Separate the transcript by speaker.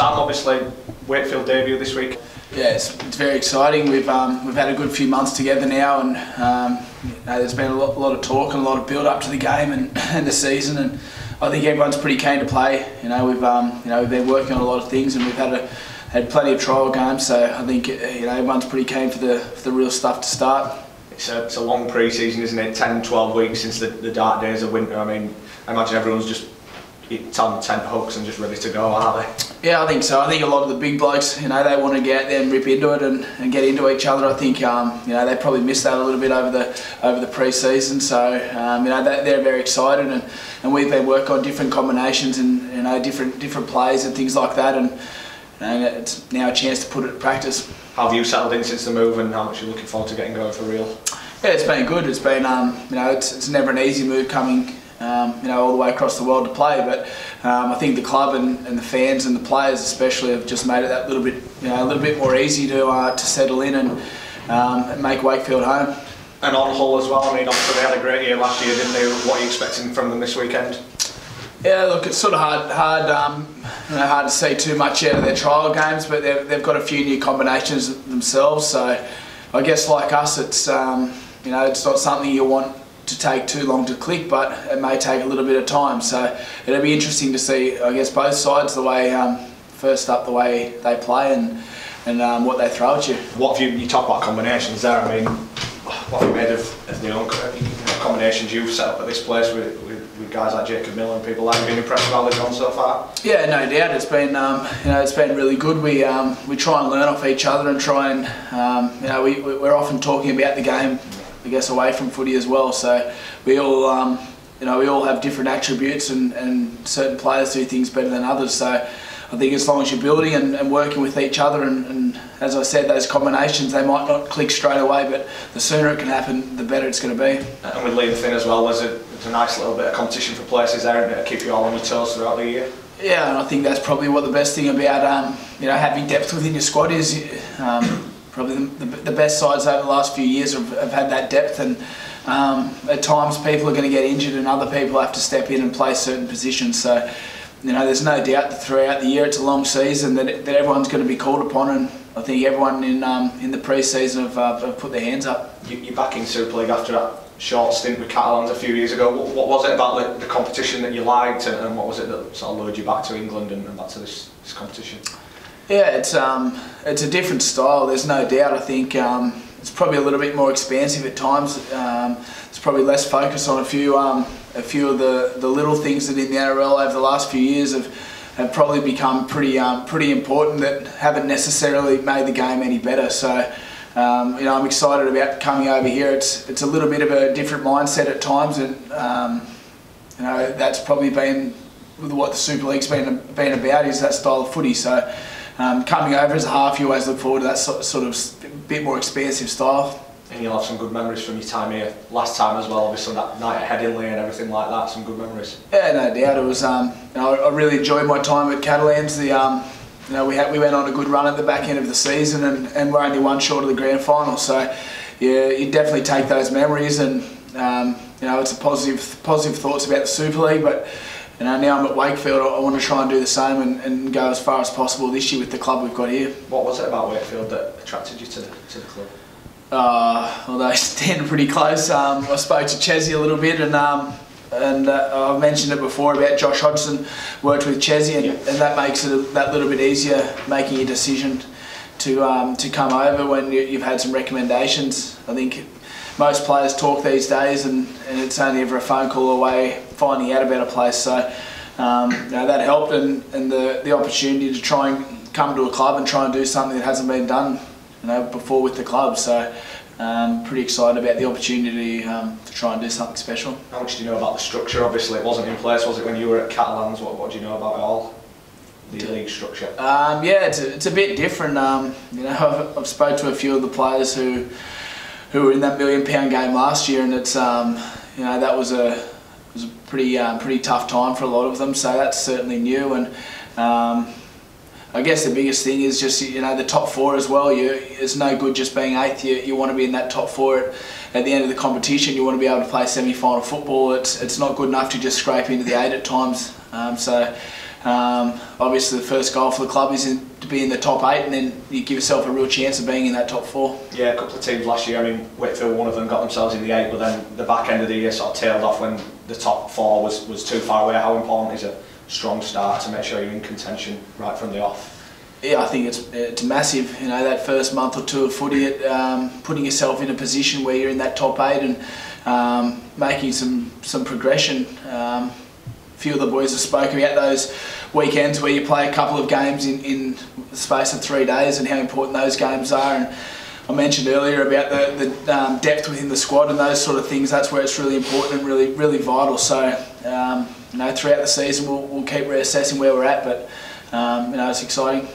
Speaker 1: Sam, obviously, Wakefield debut this week.
Speaker 2: Yeah, it's very exciting. We've had a good few months together now, and there's been a lot of talk and a lot of build up to the game and the season, and I think everyone's pretty keen to play. We've been working on a lot of things, and we've had plenty of trial games. So I think everyone's pretty keen for the real stuff to start.
Speaker 1: It's a long pre-season, isn't it? 10, 12 weeks since the dark days of winter. I mean, I imagine everyone's just on tent hooks and just ready to go, aren't they?
Speaker 2: Yeah, I think so. I think a lot of the big blokes, they want to get out there and rip into it and get into each other. I think they probably missed that a little bit over the pre-season. So they're very excited, and we've been working on different combinations and different plays and things like that. And it's now a chance to put it to practice.
Speaker 1: How have you settled in since the move, and how much are you looking forward to getting going for real?
Speaker 2: Yeah, it's been good. It's been it's never an easy move coming all the way across the world to play, but I think the club and the fans and the players especially have just made it that little bit more easy to settle in and make Wakefield home.
Speaker 1: And on Hull as well. I mean, obviously they had a great year last year, didn't they? What are you expecting from them this weekend?
Speaker 2: Yeah, look, it's sort of hard to see too much out of their trial games, but they've got a few new combinations themselves. So I guess like us, it's it's not something you want to take too long to click, but it may take a little bit of time. So it'll be interesting to see, I guess, both sides, the way the way they play and what they throw at you.
Speaker 1: What have you talk about combinations there? I mean, what have you made of the own combinations you've set up at this place with guys like Jacob Miller and people like that? Have you been impressed with how they've gone so far?
Speaker 2: Yeah, no doubt. It's been it's been really good. We try and learn off each other and try and we're often talking about the game, I guess, away from footy as well. So we all we all have different attributes, and certain players do things better than others. So I think as long as you're building and working with each other, and as I said, those combinations, they might not click straight away, but the sooner it can happen, the better it's going to be. And
Speaker 1: with Liam Finn as well, there's a nice little bit of competition for places there, and to keep you all on your toes throughout the year.
Speaker 2: Yeah, and I think that's probably what the best thing about having depth within your squad is. Probably the best sides over the last few years have had that depth, and at times people are going to get injured and other people have to step in and play certain positions. So there's no doubt that throughout the year it's a long season that everyone's going to be called upon, and I think everyone in the pre-season have put their hands up.
Speaker 1: You're back in Super League after that short stint with Catalans a few years ago. What was it about the competition that you liked, and what was it that sort of lured you back to England and back to this competition?
Speaker 2: Yeah, it's a different style. There's no doubt. I think it's probably a little bit more expansive at times. There's probably less focus on a few of the little things that in the NRL over the last few years have probably become pretty important, that haven't necessarily made the game any better. So I'm excited about coming over here. It's a little bit of a different mindset at times, and that's probably been what the Super League's been about, is that style of footy. So coming over as a half, you always look forward to that sort of bit more expansive style. And
Speaker 1: you'll have some good memories from your time here last time as well, obviously that night at Headingley and everything like that. Some good memories.
Speaker 2: Yeah, no doubt. It was I really enjoyed my time at Catalans. We went on a good run at the back end of the season, and we're only one short of the grand final. So yeah, you definitely take those memories, and it's a positive thoughts about the Super League. But now I'm at Wakefield, I want to try and do the same and go as far as possible this year with the club we've got here. What
Speaker 1: was it about Wakefield that attracted you to the club?
Speaker 2: Well, they stand pretty close. I spoke to Chesney a little bit, and I've mentioned it before about Josh Hodgson, worked with Chesney, and that makes it that little bit easier making a decision to come over when you've had some recommendations. I think most players talk these days, and it's only ever a phone call away finding out about a place. So that helped, and the opportunity to try and come to a club and try and do something that hasn't been done before with the club. So pretty excited about the opportunity to try and do something special.
Speaker 1: How much do you know about the structure? Obviously it wasn't in place, was it, when you were at Catalans? What do you know about it all? The league structure? Yeah,
Speaker 2: it's a bit different. I've spoke to a few of the players who were in that £1 million game last year, and it's that was a pretty tough time for a lot of them. So that's certainly new, and I guess the biggest thing is just the top four as well. It's no good just being eighth. You want to be in that top four at the end of the competition. You want to be able to play semi-final football. It's not good enough to just scrape into the 8 at times. So Obviously the first goal for the club is to be in the top 8, and then you give yourself a real chance of being in that top 4.
Speaker 1: Yeah, a couple of teams last year, I mean, Wakefield, one of them got themselves in the 8, but then the back end of the year sort of tailed off when the top 4 was too far away. How important is a strong start to make sure you're in contention right from the off?
Speaker 2: Yeah, I think it's massive. You know, that first month or 2 of footy, putting yourself in a position where you're in that top 8 and making some progression. A few of the boys have spoken about those weekends where you play a couple of games in the space of 3 days and how important those games are. And I mentioned earlier about the depth within the squad and those sort of things. That's where it's really important and really vital. So, you know, throughout the season we'll keep reassessing where we're at, but you know, it's exciting.